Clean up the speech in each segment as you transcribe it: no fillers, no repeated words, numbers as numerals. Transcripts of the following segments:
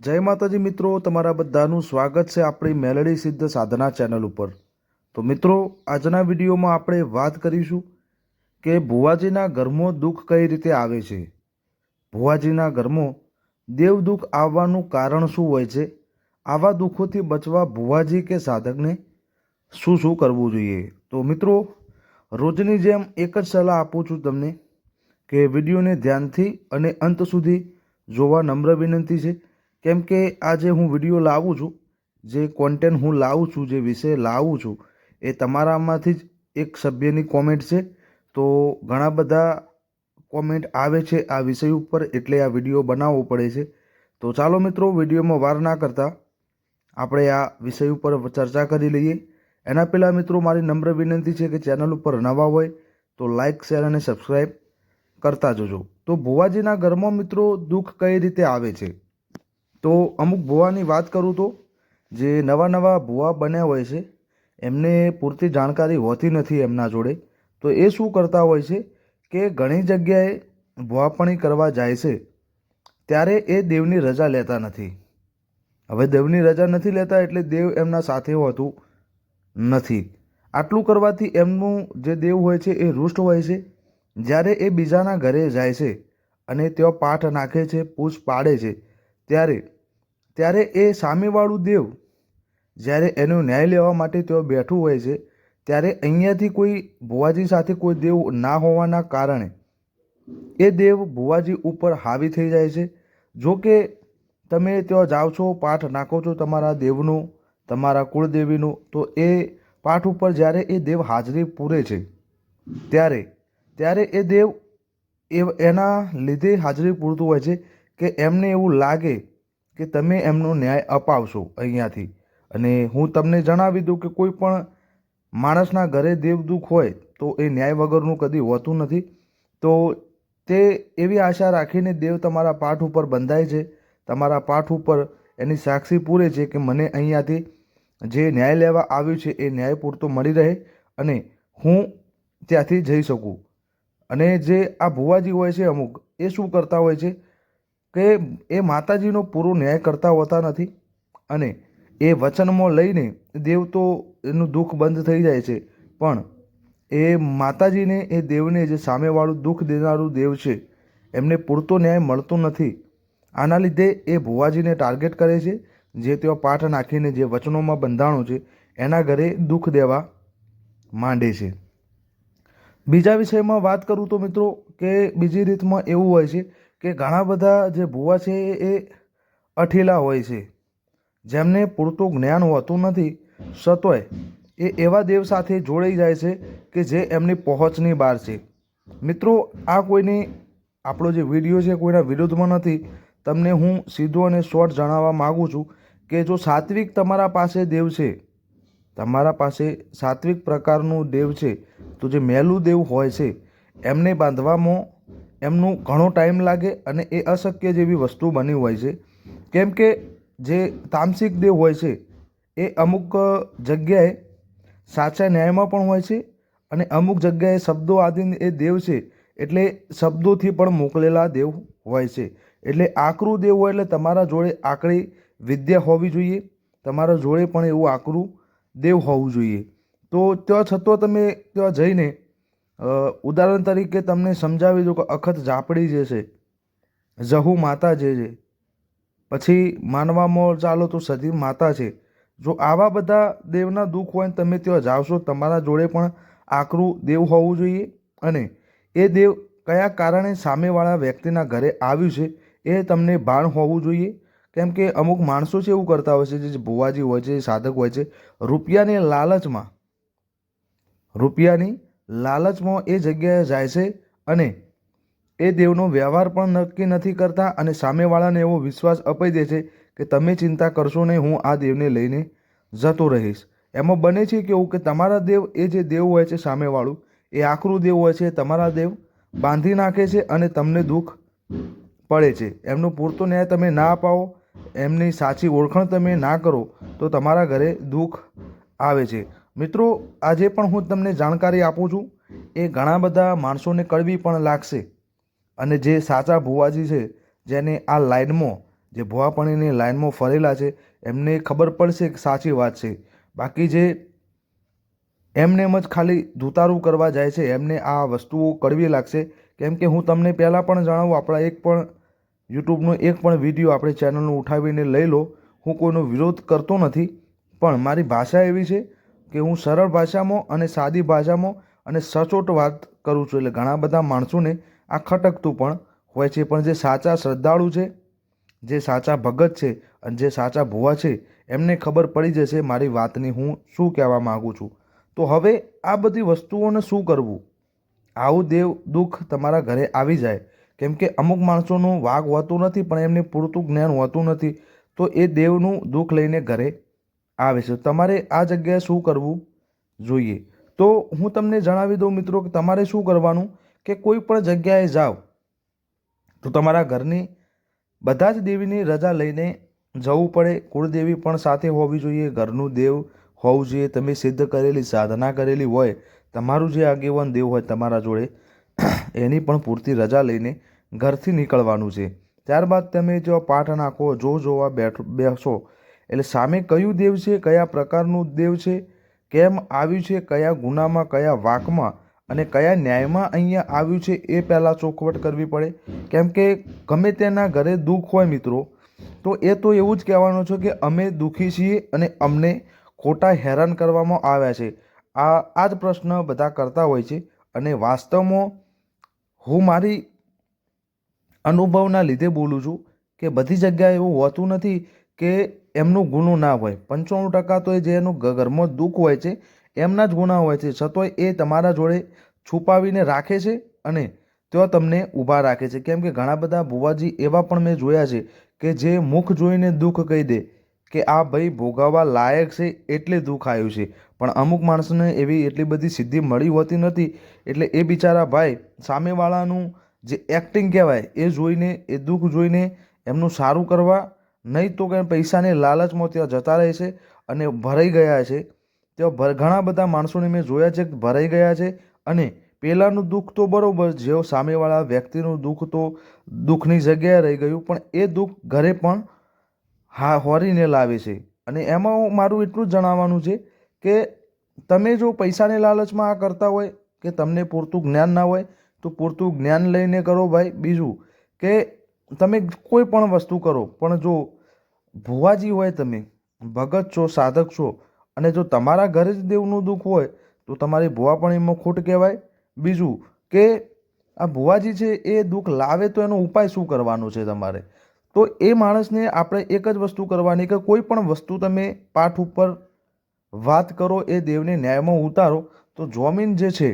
જય માતાજી મિત્રો, તમારા બધાનું સ્વાગત છે આપણી મેલડી સિદ્ધ સાધના ચેનલ ઉપર। તો મિત્રો, આજના વિડીયોમાં આપણે વાત કરીશું કે ભુવાજીના ઘરમાં દુઃખ કઈ રીતે આવે છે। ભુવાજીના ઘરમાં દેવ દુઃખ આવવાનું કારણ શું હોય છે, આવા દુઃખોથી બચવા ભુવાજી કે સાધકને શું શું કરવું જોઈએ। તો મિત્રો, રોજની જેમ એક જ સલાહ આપું છું તમને કે વિડીયોને ધ્યાનથી અને અંત સુધી જોવા નમ્ર વિનંતી છે। કેમ કે આજે હું વિડીયો લાવું છું, જે કોન્ટેન્ટ હું લાવું છું, જે વિષય લાવું છું, એ તમારામાંથી જ એક સભ્યની કોમેન્ટ છે। તો ઘણા બધા કોમેન્ટ આવે છે આ વિષય ઉપર, એટલે આ વિડીયો બનાવવો પડે છે। તો ચાલો મિત્રો, વિડીયોમાં વાર ના કરતા આપણે આ વિષય ઉપર ચર્ચા કરી લઈએ। એના પહેલાં મિત્રો, મારી નમ્ર વિનંતી છે કે ચેનલ ઉપર નવા હોય તો લાઇક, શેર અને સબસ્ક્રાઈબ કરતા જજો। તો ભુવાજીના ઘરમાં મિત્રો દુઃખ કઈ રીતે આવે છે, તો અમુક ભુવાની વાત કરું તો જે નવા નવા ભુવા બન્યા હોય છે એમને પૂરતી જાણકારી હોતી નથી એમના જોડે। તો એ શું કરતા હોય છે કે ઘણી જગ્યાએ ભુવાપણી કરવા જાય છે ત્યારે એ દેવની રજા લેતા નથી। હવે દેવની રજા નથી લેતા એટલે દેવ એમના સાથે હોતું નથી। આટલું કરવાથી એમનું જે દેવ હોય છે એ રૂષ્ટ હોય છે। જ્યારે એ બીજાના ઘરે જાય છે અને તેઓ પાઠ નાખે છે, પૂછ પાડે છે, ત્યારે એ સામેવાળું દેવ જ્યારે એનો ન્યાય લેવા માટે તેઓ બેઠું હોય છે, ત્યારે અહીંયાથી કોઈ ભુવાજી સાથે કોઈ દેવ ના હોવાના કારણે એ દેવ ભુવાજી ઉપર હાવી થઈ જાય છે। જો કે તમે ત્યાં જાઓ છો, પાઠ નાખો છો તમારા દેવનું, તમારા કુળદેવીનું, તો એ પાઠ ઉપર જ્યારે એ દેવ હાજરી પૂરે છે ત્યારે એ દેવ એના લીધે હાજરી પૂરતું હોય છે કે એમને એવું લાગે કે તમે એમનો ન્યાય અપાવશો અહીંયાથી। અને હું તમને જણાવી દઉં કે કોઈ પણ માણસના ઘરે દેવદુખ હોય તો એ ન્યાય વગરનું કદી હોતું નથી। તો તે એવી આશા રાખીને દેવ તમારા પાઠ ઉપર બંધાય છે, તમારા પાઠ ઉપર એની સાક્ષી પૂરે છે કે મને અહીંયાથી જે ન્યાય લેવા આવ્યું છે એ ન્યાય પૂરતો મળી રહે અને હું ત્યાંથી જઈ શકું। અને જે આ ભુવાજી હોય છે અમુક, એ શું કરતા હોય છે કે એ માતાજીનો પૂરો ન્યાય કરતા હોતા નથી અને એ વચનમાં લઈને દેવ તો એનું દુઃખ બંધ થઈ જાય છે, પણ એ માતાજીને, એ દેવને, જે સામેવાળું દુઃખ દેનારું દેવ છે, એમને પૂરતો ન્યાય મળતો નથી। આના લીધે એ ભુવાજીને ટાર્ગેટ કરે છે, જે તેઓ પાઠ નાખીને જે વચનોમાં બંધાણો છે એના ઘરે દુઃખ દેવા માંડે છે। બીજા વિષયમાં વાત કરું તો મિત્રો, કે બીજી રીતમાં એવું હોય છે કે ઘણા બધા જે ભુવા છે એ અઠીલા હોય છે, જેમને પૂરતું જ્ઞાન હોતું નથી, છતોય એ એવા દેવ સાથે જોડાઈ જાય છે કે જે એમની પહોંચની બહાર છે। મિત્રો, આ કોઈની, આપણો જે વિડીયો છે કોઈના વિરુદ્ધમાં નથી, તમને હું સીધો અને શોર્ટ જણાવવા માગું છું કે જો સાત્વિક તમારા પાસે દેવ છે, તમારા પાસે સાત્વિક પ્રકારનું દેવ છે, તો જે મેલું દેવ હોય છે એમને બાંધવામાં એમનું ઘણો ટાઈમ લાગે અને એ અશક્ય જેવી વસ્તુ બની હોય છે। કેમ કે જે તામસિક દેવ હોય છે એ અમુક જગ્યાએ સાચા ન્યાયમાં પણ હોય છે અને અમુક જગ્યાએ શબ્દો આદિ એ દેવ છે એટલે શબ્દોથી પણ મોકલેલા દેવ હોય છે। એટલે આકરું દેવ હોય એટલે તમારા જોડે આકરી વિદ્યા હોવી જોઈએ, તમારા જોડે પણ એવું આકરું દેવ હોવું જોઈએ। તો ત્યાં છતાં તમે ત્યાં જઈને ઉદાહરણ તરીકે તમને સમજાવી દઉં કે અખત ઝાપડી જે છે, જહુ માતા જે છે, પછી માનવામાં ચાલો તો સતી માતા છે, જો આવા બધા દેવના દુઃખ હોય ને તમે ત્યાં જાવશો, તમારા જોડે પણ આકરું દેવ હોવું જોઈએ અને એ દેવ કયા કારણે સામેવાળા વ્યક્તિના ઘરે આવ્યું છે એ તમને ભાન હોવું જોઈએ। કેમ કે અમુક માણસો છે એવું કરતા હોય છે, જે ભુવાજી હોય છે, સાધક હોય છે, રૂપિયાની લાલચમાં એ જગ્યાએ જાય છે અને એ દેવનો વ્યવહાર પણ નક્કી નથી કરતા અને સામેવાળાને એવો વિશ્વાસ અપાઈ દે છે કે તમે ચિંતા કરશો નહીં, હું આ દેવને લઈને જતો રહીશ। એમાં બને છે કેવું કે તમારા દેવ, એ જે દેવ હોય છે સામેવાળું, એ આકરું દેવ હોય છે, તમારા દેવ બાંધી નાખે છે અને તમને દુઃખ પડે છે। એમનો પૂરતો ન્યાય તમે ના અપાવો, એમની સાચી ઓળખાણ તમે ના કરો તો તમારા ઘરે દુઃખ આવે છે। મિત્રો, આજે પણ હું તમને જાણકારી આપું છું, એ ઘણા બધા માણસોને કડવી પણ લાગશે અને જે સાચા ભુવાજી છે, જેને આ લાઈનમાં જે ભુવાપણીની લાઈનમાં ફરેલા છે એમને ખબર પડશે કે સાચી વાત છે. બાકી જે એમને એમ જ ખાલી ધૂતારું કરવા જાય છે એમને આ વસ્તુઓ કડવી લાગશે. કેમ કે હું તમને પહેલાં પણ જણાવું, આપણા એક પણ યુટ્યુબનો એક પણ વિડીયો આપણી ચેનલનું ઉઠાવીને લઈ લો. હું કોઈનો વિરોધ કરતો નથી, પણ મારી ભાષા એવી છે કે હું સરળ ભાષામાં અને સાદી ભાષામાં અને સચોટ વાત કરું છું. એટલે ઘણા બધા માણસોને આ ખટકતું પણ હોય છે, પણ જે સાચા શ્રદ્ધાળુ છે, જે સાચા ભગત છે અને જે સાચા ભુવા છે એમને ખબર પડી જશે મારી વાતની હું શું કહેવા માગું છું. તો હવે આ બધી વસ્તુઓને શું કરવું? આવું દેવ દુઃખ તમારા ઘરે આવી જાય, કેમ કે અમુક માણસોનું વાગ હોતું નથી પણ એમને પૂરતું જ્ઞાન હોતું નથી, તો એ દેવનું દુઃખ લઈને ઘરે આવે છે. તમારે આ જગ્યાએ શું કરવું જોઈએ? તો હું તમને જણાવી દઉં મિત્રો કે તમારે શું કરવાનું કે કોઈ પણ જગ્યાએ જાઓ તો તમારા ઘરની બધા જ દેવીની રજા લઈને જવું પડે. કુળદેવી પણ સાથે હોવી જોઈએ, ઘરનું દેવ હોવું જોઈએ. તમે સિદ્ધ કરેલી સાધના કરેલી હોય, તમારું જે આગેવાન દેવ હોય તમારા જોડે, એની પણ પૂરતી રજા લઈને ઘરથી નીકળવાનું છે. ત્યારબાદ તમે જો પાઠ નાખો, જોવા બેસો એટલે સામે કયું દેવ છે, કયા પ્રકારનું દેવ છે, કેમ આવ્યું છે, કયા ગુનામાં, કયા વાકમાં અને કયા ન્યાયમાં અહીંયા આવ્યું છે એ પહેલાં ચોખવટ કરવી પડે. કેમ કે ગમે તેના ઘરે દુઃખ હોય મિત્રો, તો એ તો એવું જ કહેવાનું છે કે અમે દુઃખી છીએ અને અમને ખોટા હેરાન કરવામાં આવ્યા છે. આ જ પ્રશ્ન બધા કરતા હોય છે. અને વાસ્તવમાં હું મારી અનુભવના લીધે બોલું છું કે બધી જગ્યાએ એવું હોતું નથી કે એમનું ગુનો ના હોય. 95% તો એ જેનું ઘરમાં દુઃખ હોય છે એમના જ ગુના હોય છે, છતાંય એ તમારા જોડે છુપાવીને રાખે છે અને તેઓ તમને ઊભા રાખે છે. કેમ કે ઘણા બધા ભુવાજી એવા પણ મેં જોયા છે કે જે મુખ જોઈને દુઃખ કહી દે કે આ ભાઈ ભોગવવા લાયક છે એટલે દુઃખ આવ્યું છે, પણ અમુક માણસોને એવી એટલી બધી સિદ્ધિ મળી હોતી નથી. એટલે એ બિચારા ભાઈ સામેવાળાનું જે એક્ટિંગ કહેવાય એ જોઈને, એ દુઃખ જોઈને એમનું સારું કરવા નહીં તો કે પૈસાની લાલચમાં ત્યાં જતા રહે છે અને ભરાઈ ગયા છે. ત્યાં ઘણા બધા માણસોને મેં જોયા છે કે ભરાઈ ગયા છે. અને પહેલાંનું દુઃખ તો બરાબર, જેવો સામેવાળા વ્યક્તિનું દુઃખ તો દુઃખની જગ્યાએ રહી ગયું, પણ એ દુઃખ ઘરે પણ હોરીને લાવે છે. અને એમાં મારું એટલું જ જણાવવાનું છે કે તમે જો પૈસાની લાલચમાં આ કરતા હોય કે તમને પૂરતું જ્ઞાન ના હોય તો પૂરતું જ્ઞાન લઈને કરો ભાઈ. બીજું કે તમે કોઈ પણ વસ્તુ કરો, પણ જો ભુવાજી હોય, તમે ભગત છો, સાધક છો અને જો તમારા ઘરે જ દેવનું દુઃખ હોય તો તમારી ભુવાપણીમાં ખોટ કહેવાય. બીજું કે આ ભુવાજી છે એ દુઃખ લાવે તો એનો ઉપાય શું કરવાનો છે તમારે? તો એ માણસને આપણે એક જ વસ્તુ કરવાની કે કોઈ પણ વસ્તુ તમે પાઠ ઉપર વાત કરો, એ દેવને ન્યાયમાં ઉતારો તો જોમીન જે છે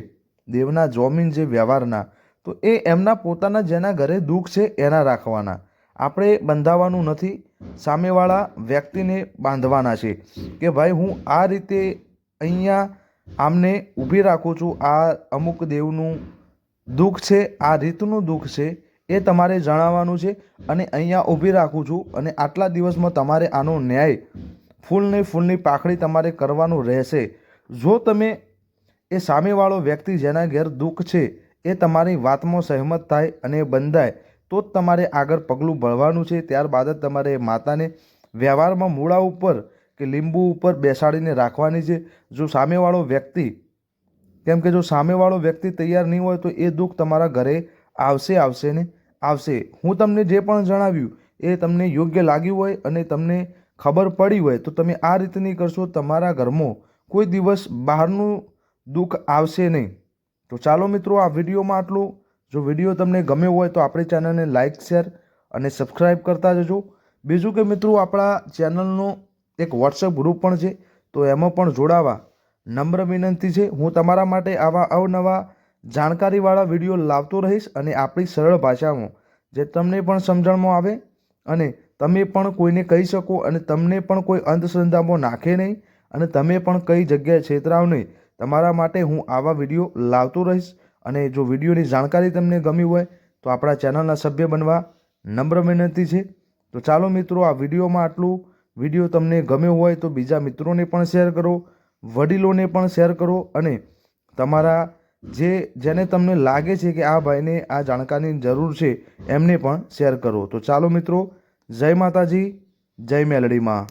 દેવના, જોમીન જે વ્યવહારના, તો એ એમના પોતાના જેના ઘરે દુઃખ છે એના રાખવાના. આપણે બંધાવવાનું નથી, સામેવાળા વ્યક્તિને બાંધવાના છે કે ભાઈ હું આ રીતે અહીંયા આમને ઊભી રાખું છું, આ અમુક દેવનું દુઃખ છે, આ રીતનું દુઃખ છે એ તમારે જણાવવાનું છે અને અહીંયા ઊભી રાખું છું અને આટલા દિવસમાં તમારે આનો ન્યાય ફૂલની પાખડી તમારે કરવાનું રહેશે. જો તમે એ સામેવાળો વ્યક્તિ જેના ઘેર દુઃખ છે એ તમારી વાતમાં સહેમત થાય અને બંધાય તો જ તમારે આગળ પગલું ભરવાનું છે. ત્યારબાદ જ તમારે માતાને વ્યવહારમાં મૂળા ઉપર કે લીંબુ ઉપર બેસાડીને રાખવાની છે. જો સામેવાળો વ્યક્તિ, કેમ કે જો સામેવાળો વ્યક્તિ તૈયાર નહીં હોય તો એ દુઃખ તમારા ઘરે આવશે ને આવશે. હું તમને જે પણ જણાવ્યું એ તમને યોગ્ય લાગ્યું હોય અને તમને ખબર પડી હોય તો તમે આ રીતની કરશો, તમારા ઘરમાં કોઈ દિવસ બહારનું દુઃખ આવશે નહીં. તો ચાલો મિત્રો, આ વિડીયોમાં આટલું. જો વિડીયો તમને ગમ્યો હોય તો આપણી ચેનલને લાઇક, શેર અને સબસ્ક્રાઈબ કરતા જજો. બીજું કે મિત્રો, આપણા ચેનલનો એક વોટ્સએપ ગ્રુપ પણ છે, તો એમાં પણ જોડાવા નમ્ર વિનંતી છે. હું તમારા માટે આવા અવનવા જાણકારીવાળા વિડીયો લાવતો રહીશ અને આપણી સરળ ભાષામાં જે તમને પણ સમજણમાં આવે અને તમે પણ કોઈને કહી શકો અને તમને પણ કોઈ અંધશ્રદ્ધામાં નાખે નહીં અને તમે પણ કઈ જગ્યાએ છેતરાવ નહીં. તમારા માટે હું આવા વિડીયો લાવતો રહીશ. અને જો વિડીયોની જાણકારી તમને ગમી હોય તો આપણા ચેનલના સભ્ય બનવા નમ્ર વિનંતી છે. તો ચાલો મિત્રો, આ વિડીયોમાં આટલું. વિડીયો તમને ગમ્યો હોય તો બીજા મિત્રોને પણ શેર કરો, વડીલોને પણ શેર કરો અને તમારા જેને તમને લાગે છે કે આ ભાઈને આ જાણકારીની જરૂર છે એમને પણ શેર કરો. તો ચાલો મિત્રો, જય માતાજી, જય મેલડીમાં.